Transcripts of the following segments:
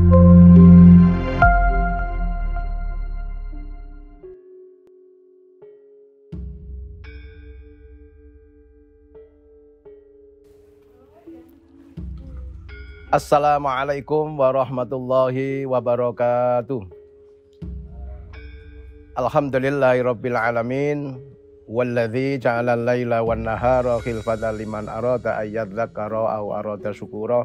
Assalamualaikum warahmatullahi wabarakatuh. Alhamdulillahirabbil alamin walladzi ja'alal laila wan nahara khilfatan liman arada ayyadzakara aw arada syukura.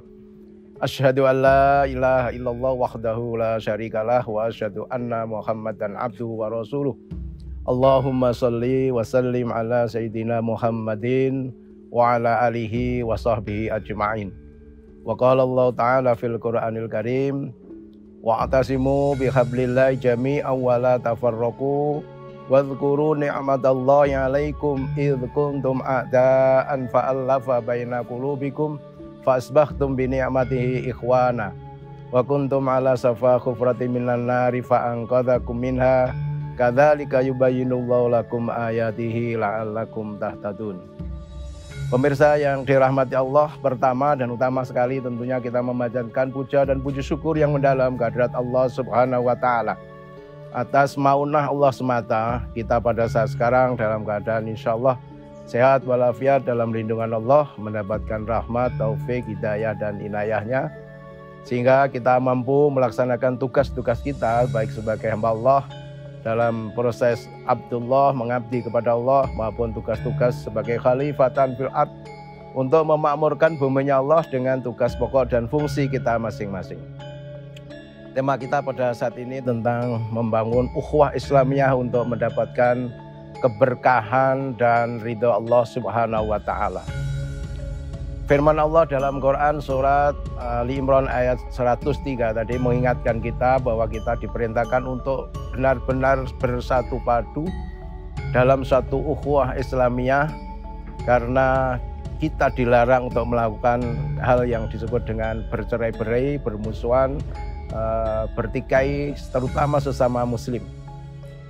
Asyhadu an la ilaha illallah wahdahu la syarikalah wa asyhadu anna Muhammadan abduhu wa rasuluh. Allahumma shalli wa sallim ala sayyidina Muhammadin wa ala alihi wa sahbihi ajma'in. Wa qala Allah ta'ala fil Qur'anil Karim wa'tasimu bihablillahi jami'an wa la tafarraqu wadhkuru ni'matallahi 'alaikum idh kuntum a'da'an fa'alafa baina qulubikum fa'asbahtum bi ni'matihi ikhwana wa kuntum 'ala safa khufratin minan nari fa'anqadhakum minha kadzalika yubayyinullahu lakum ayatihi la'allakum tahtadun. Pemirsa yang dirahmati Allah, pertama dan utama sekali tentunya kita memanjatkan puja dan puji syukur yang mendalam kehadirat Allah Subhanahu wa Ta'ala. Atas maunah Allah semata, kita pada saat sekarang dalam keadaan insya Allah sehat walafiat dalam lindungan Allah, mendapatkan rahmat, taufik, hidayah dan inayahnya, sehingga kita mampu melaksanakan tugas-tugas kita baik sebagai hamba Allah dalam proses Abdullah mengabdi kepada Allah maupun tugas-tugas sebagai khalifatan fil ard untuk memakmurkan buminya Allah dengan tugas pokok dan fungsi kita masing-masing. Tema kita pada saat ini tentang membangun ukhuwah Islamiyah untuk mendapatkan keberkahan dan ridha Allah Subhanahu wa Ta'ala. Firman Allah dalam Quran surat Ali Imran ayat 103 tadi mengingatkan kita bahwa kita diperintahkan untuk benar-benar bersatu padu dalam satu ukhuwah Islamiyah, karena kita dilarang untuk melakukan hal yang disebut dengan bercerai-berai, bermusuhan, bertikai, terutama sesama muslim.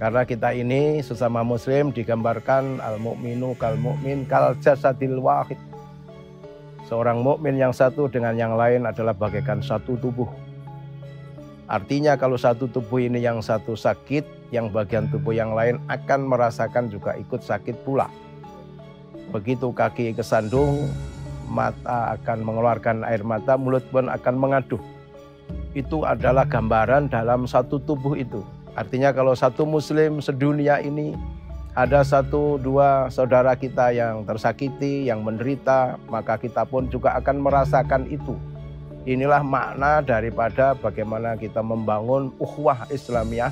Karena kita ini sesama muslim digambarkan al-mu'minu kal-mu'min kal jasadil wahid. Seorang mukmin yang satu dengan yang lain adalah bagaikan satu tubuh. Artinya kalau satu tubuh ini yang satu sakit, yang bagian tubuh yang lain akan merasakan juga ikut sakit pula. Begitu kaki kesandung, mata akan mengeluarkan air mata, mulut pun akan mengaduh. Itu adalah gambaran dalam satu tubuh itu. Artinya kalau satu muslim sedunia ini ada satu dua saudara kita yang tersakiti, yang menderita, maka kita pun juga akan merasakan itu. Inilah makna daripada bagaimana kita membangun ukhuwah Islamiyah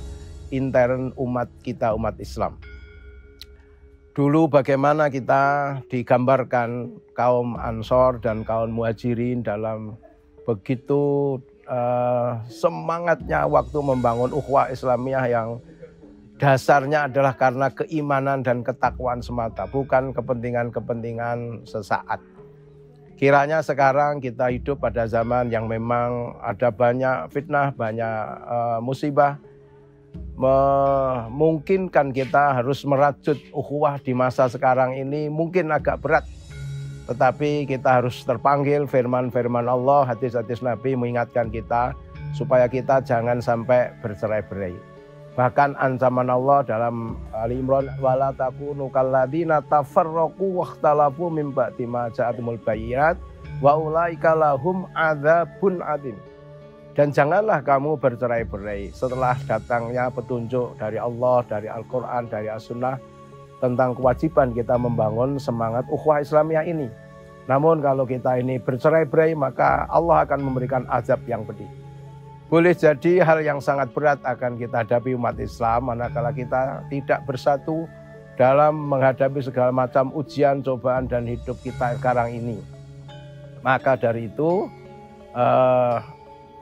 intern umat kita, umat Islam. Dulu bagaimana kita digambarkan kaum Ansor dan kaum Muhajirin dalam begitu semangatnya waktu membangun ukhuwah Islamiyah yang dasarnya adalah karena keimanan dan ketakwaan semata, bukan kepentingan-kepentingan sesaat. Kiranya sekarang kita hidup pada zaman yang memang ada banyak fitnah, banyak musibah, memungkinkan kita harus merajut ukhuwah di masa sekarang ini mungkin agak berat. Tetapi kita harus terpanggil, firman-firman Allah, hadis-hadis Nabi mengingatkan kita supaya kita jangan sampai bercerai-berai. Bahkan ancaman Allah dalam Ali Imran wala takunu kalladzina tafarraqu wakhtalafu min ba'di ma ja'atumul bayyinat wa ulaika lahum adzabun adzim. Dan janganlah kamu bercerai-berai setelah datangnya petunjuk dari Allah, dari Al-Quran, dari As-Sunnah tentang kewajiban kita membangun semangat ukhuwah Islamiyah ini. Namun kalau kita ini bercerai-berai maka Allah akan memberikan azab yang pedih. Boleh jadi hal yang sangat berat akan kita hadapi umat Islam manakala kita tidak bersatu dalam menghadapi segala macam ujian, cobaan dan hidup kita sekarang ini. Maka dari itu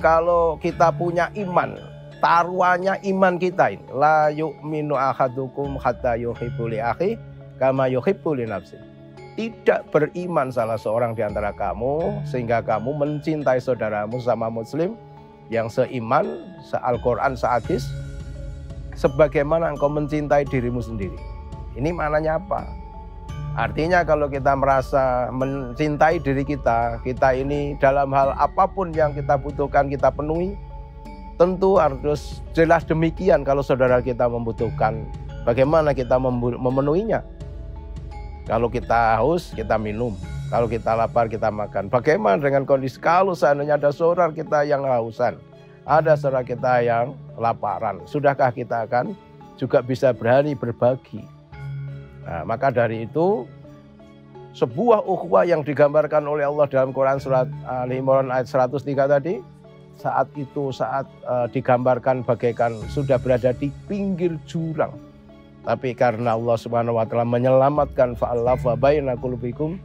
kalau kita punya iman, taruhannya iman kita ini la yu'minu ahadukum hatta yuhibbu li akhi kama yuhibbu li nafsi. Tidak beriman salah seorang di antara kamu sehingga kamu mencintai saudaramu sama muslim yang seiman, se-Al-Quran, se-Hadis, sebagaimana engkau mencintai dirimu sendiri. Ini maknanya apa? Artinya kalau kita merasa mencintai diri kita, kita ini dalam hal apapun yang kita butuhkan kita penuhi, tentu harus jelas demikian. Kalau saudara kita membutuhkan, bagaimana kita memenuhinya? Kalau kita haus, kita minum. Kalau kita lapar, kita makan. Bagaimana dengan kondisi kalau seandainya ada saudara kita yang hausan, ada saudara kita yang laparan, sudahkah kita akan juga bisa berani berbagi? Nah, maka dari itu, sebuah ukhuwah yang digambarkan oleh Allah dalam Quran surat Al-Imran ayat 103 tadi, saat digambarkan bagaikan sudah berada di pinggir jurang. Tapi karena Allah Subhanahu wa taala menyelamatkan fa'alafa baina qulubikum,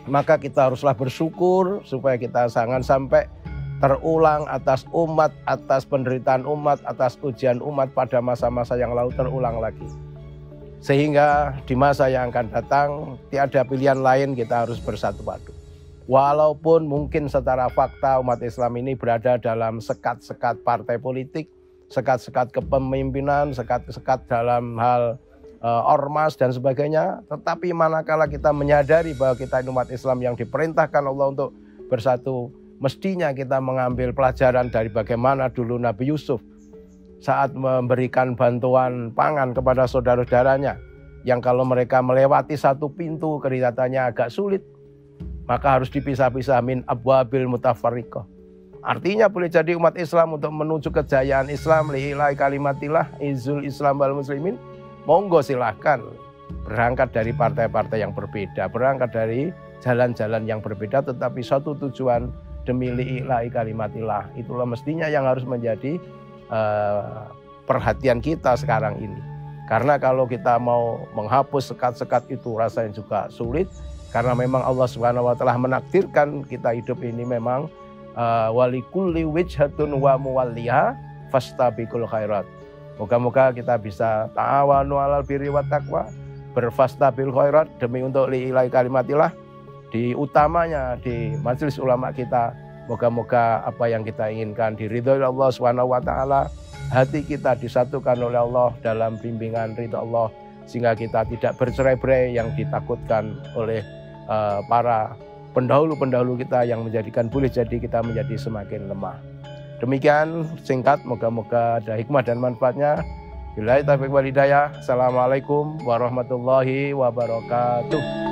maka kita haruslah bersyukur supaya kita jangan sampai terulang atas umat, atas penderitaan umat, atas ujian umat pada masa-masa yang lalu terulang lagi. Sehingga di masa yang akan datang tiada pilihan lain, kita harus bersatu padu. Walaupun mungkin secara fakta umat Islam ini berada dalam sekat-sekat partai politik, sekat-sekat kepemimpinan, sekat-sekat dalam hal ormas dan sebagainya. Tetapi manakala kita menyadari bahwa kita umat Islam yang diperintahkan Allah untuk bersatu, mestinya kita mengambil pelajaran dari bagaimana dulu Nabi Yusuf saat memberikan bantuan pangan kepada saudara-saudaranya, yang kalau mereka melewati satu pintu kelihatannya agak sulit, maka harus dipisah-pisah min abwabil mutafarriqah. Artinya boleh jadi umat Islam untuk menuju kejayaan Islam, li'ilai kalimatillah, izul Islam wal muslimin, monggo silahkan berangkat dari partai-partai yang berbeda, berangkat dari jalan-jalan yang berbeda, tetapi satu tujuan demi li'ilai kalimatillah. Itulah mestinya yang harus menjadi perhatian kita sekarang ini. Karena kalau kita mau menghapus sekat-sekat itu rasanya juga sulit, karena memang Allah Subhanahu wa taala menakdirkan kita hidup ini memang walikulli wijhatun wa muwalliha fastabiqul khairat. Moga-moga kita bisa ta'awanu 'alal birri wat taqwa, berfastabil khairat demi untuk li'ilai kalimatillah, di utamanya di majelis ulama kita. Moga-moga apa yang kita inginkan diridhoi Allah Subhanahu wa taala, hati kita disatukan oleh Allah dalam bimbingan ridha Allah, sehingga kita tidak bercerai-berai yang ditakutkan oleh para pendahulu-pendahulu kita yang menjadikan boleh jadi kita menjadi semakin lemah. Demikian singkat, moga-moga ada hikmah dan manfaatnya. Billahi taufiq wal hidayah. Assalamualaikum warahmatullahi wabarakatuh.